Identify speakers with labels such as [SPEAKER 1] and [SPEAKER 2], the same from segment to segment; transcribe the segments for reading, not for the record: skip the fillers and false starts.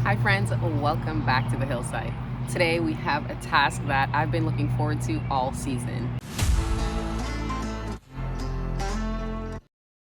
[SPEAKER 1] Hi friends, welcome back to the Hillside. Today we have a task that I've been looking forward to all season.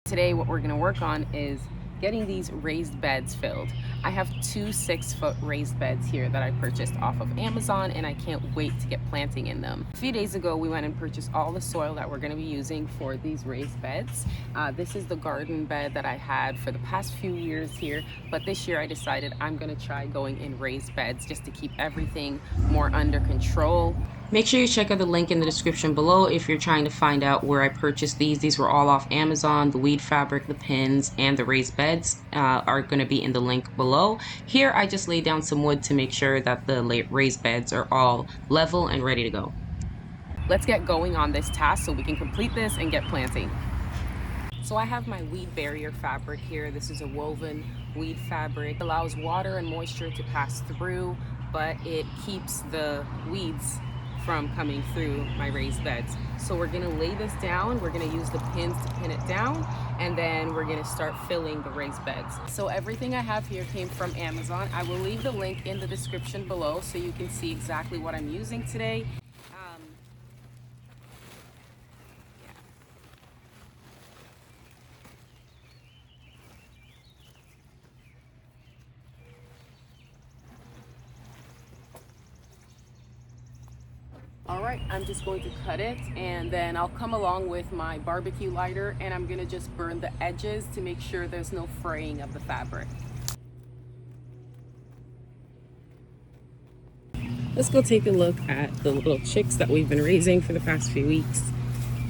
[SPEAKER 1] Today what we're going to work on is getting these raised beds filled. I have two 6-foot raised beds here that I purchased off of Amazon, and I can't wait to get planting in them. A few days ago we went and purchased all the soil that we're going to be using for these raised beds. This is the garden bed that I had for the past few years here, but this year I decided I'm going to try going in raised beds just to keep everything more under control. Make sure you check out the link in the description below if you're trying to find out where I purchased these. These were all off Amazon. The weed fabric, the pins, and the raised beds are going to be in the link below. Here I just laid down some wood to make sure that the raised beds are all level and ready to go. Let's get going on this task so we can complete this and get planting. So I have my weed barrier fabric here. This is a woven weed fabric. It allows water and moisture to pass through, but it keeps the weeds from coming through my raised beds. So we're gonna lay this down, we're gonna use the pins to pin it down, and then we're gonna start filling the raised beds. So everything I have here came from Amazon. I will leave the link in the description below so you can see exactly what I'm using today. All right, I'm just going to cut it, and then I'll come along with my barbecue lighter, and I'm gonna just burn the edges to make sure there's no fraying of the fabric. Let's go take a look at the little chicks that we've been raising for the past few weeks.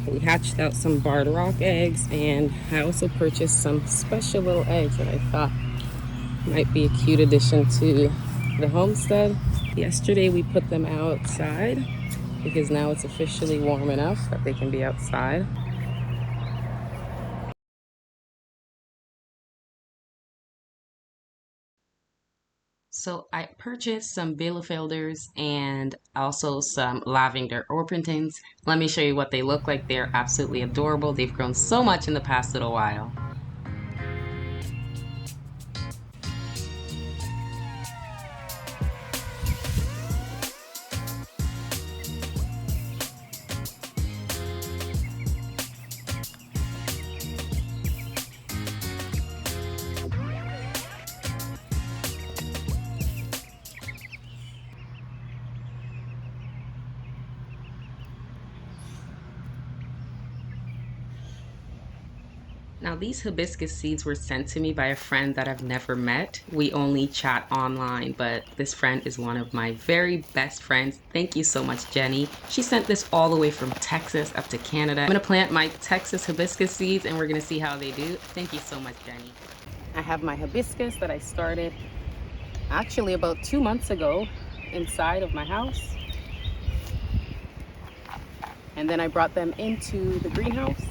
[SPEAKER 1] We hatched out some barred rock eggs, and I also purchased some special little eggs that I thought might be a cute addition to the homestead. Yesterday we put them outside because now it's officially warm enough that they can be outside. So I purchased some Bielefelders and also some lavender orpingtons. Let me show you what they look like. They're absolutely adorable. They've grown so much in the past little while. Now, these hibiscus seeds were sent to me by a friend that I've never met. We only chat online, but this friend is one of my very best friends. Thank you so much, Jenny. She sent this all the way from Texas up to Canada. I'm gonna plant my Texas hibiscus seeds and we're gonna see how they do. Thank you so much, Jenny. I have my hibiscus that I started actually about 2 months ago inside of my house. And then I brought them into the greenhouse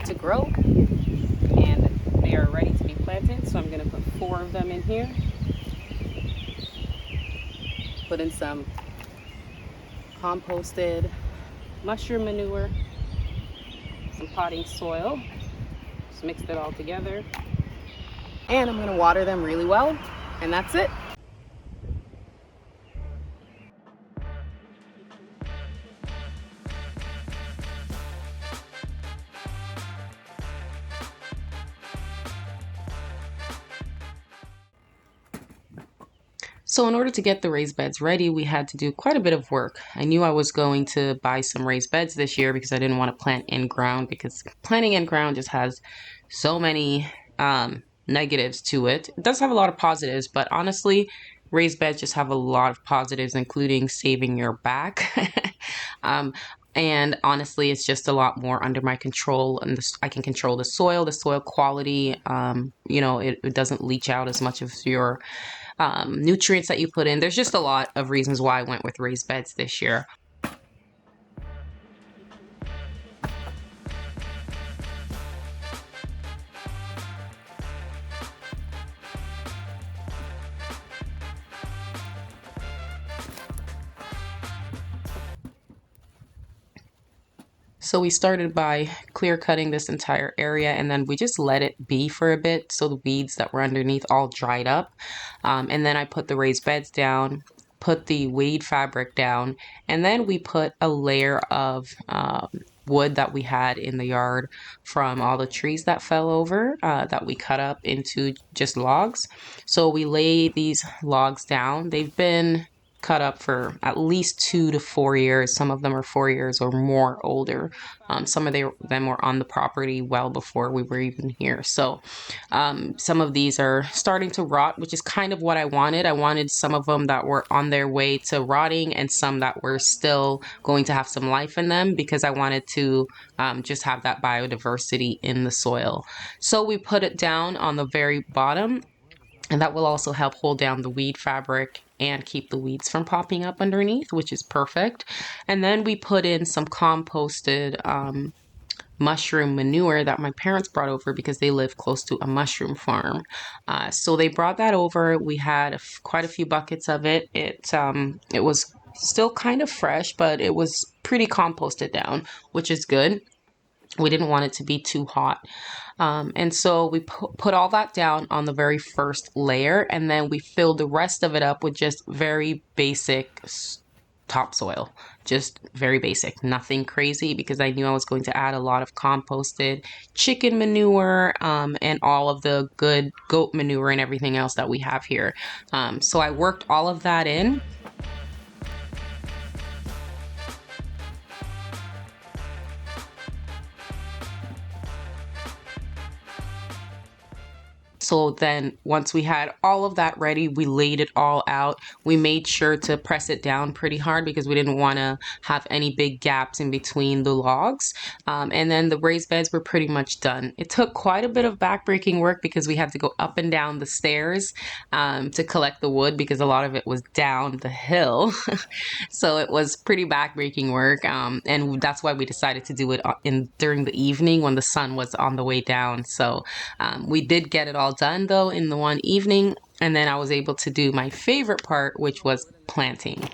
[SPEAKER 1] to grow. They are ready to be planted, so I'm going to put 4 of them in here. Put in some composted mushroom manure, some potting soil, just mixed it all together. And I'm going to water them really well, and that's it. So in order to get the raised beds ready, we had to do quite a bit of work. I knew I was going to buy some raised beds this year because I didn't want to plant in ground, because planting in ground just has so many negatives to it. It does have a lot of positives, but honestly, raised beds just have a lot of positives, including saving your back. And honestly, it's just a lot more under my control, and I can control the soil quality. It doesn't leach out as much of your nutrients that you put in. There's just a lot of reasons why I went with raised beds this year. So we started by clear cutting this entire area, and then we just let it be for a bit so the weeds that were underneath all dried up. And then I put the raised beds down, put the weed fabric down, and then we put a layer of wood that we had in the yard from all the trees that fell over that we cut up into just logs. So we lay these logs down. They've been cut up for at least 2 to 4 years. Some of them are 4 years or more older. Some of them were on the property well before we were even here. So some of these are starting to rot, which is kind of what I wanted. I wanted some of them that were on their way to rotting and some that were still going to have some life in them, because I wanted to just have that biodiversity in the soil. So we put it down on the very bottom, and that will also help hold down the weed fabric and keep the weeds from popping up underneath, which is perfect. And then we put in some composted mushroom manure that my parents brought over because they live close to a mushroom farm. So they brought that over. We had quite a few buckets of it. It was still kind of fresh, but it was pretty composted down, which is good. We didn't want it to be too hot. And so we put all that down on the very first layer, and then we filled the rest of it up with just very basic topsoil, just very basic, nothing crazy, because I knew I was going to add a lot of composted chicken manure and all of the good goat manure and everything else that we have here. So I worked all of that in. So then once we had all of that ready, we laid it all out. We made sure to press it down pretty hard because we didn't want to have any big gaps in between the logs. And then the raised beds were pretty much done. It took quite a bit of backbreaking work because we had to go up and down the stairs to collect the wood, because a lot of it was down the hill. So it was pretty backbreaking work. And that's why we decided to do it during the evening when the sun was on the way down. So we did get it all done though in the one evening, and then I was able to do my favorite part, which was planting.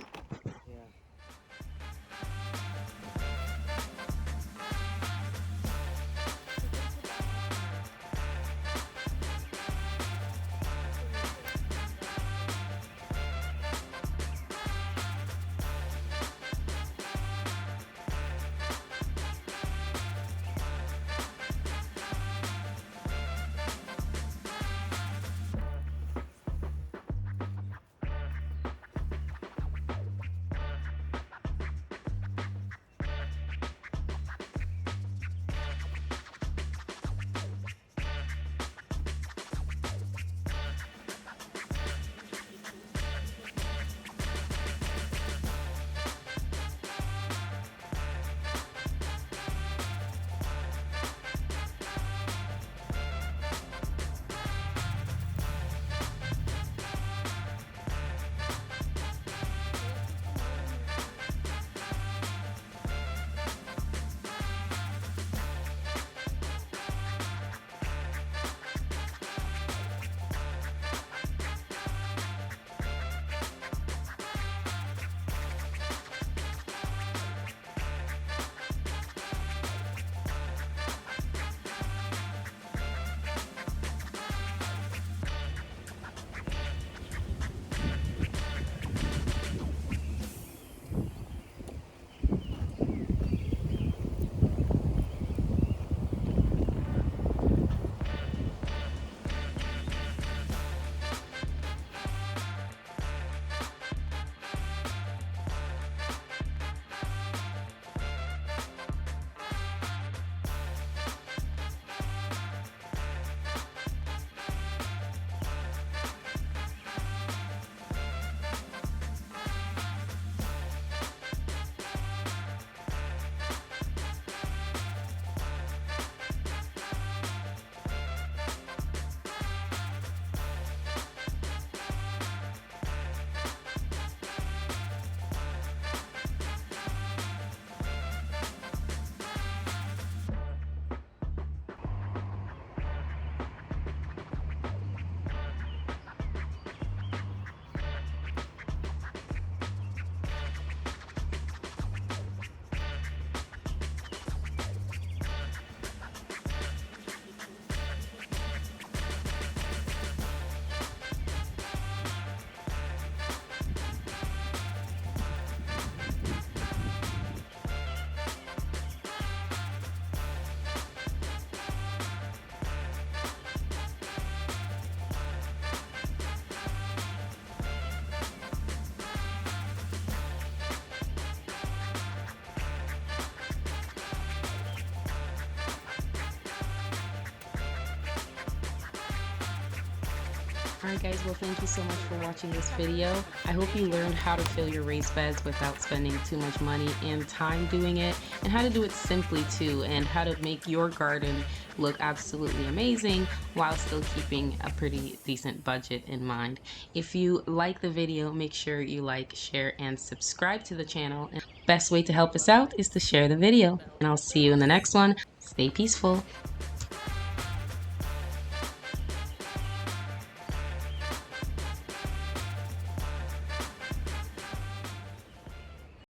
[SPEAKER 1] Alright guys, well thank you so much for watching this video. I hope you learned how to fill your raised beds without spending too much money and time doing it, and how to do it simply too, and how to make your garden look absolutely amazing while still keeping a pretty decent budget in mind. If you like the video, make sure you like, share, and subscribe to the channel. And the best way to help us out is to share the video. And I'll see you in the next one. Stay peaceful.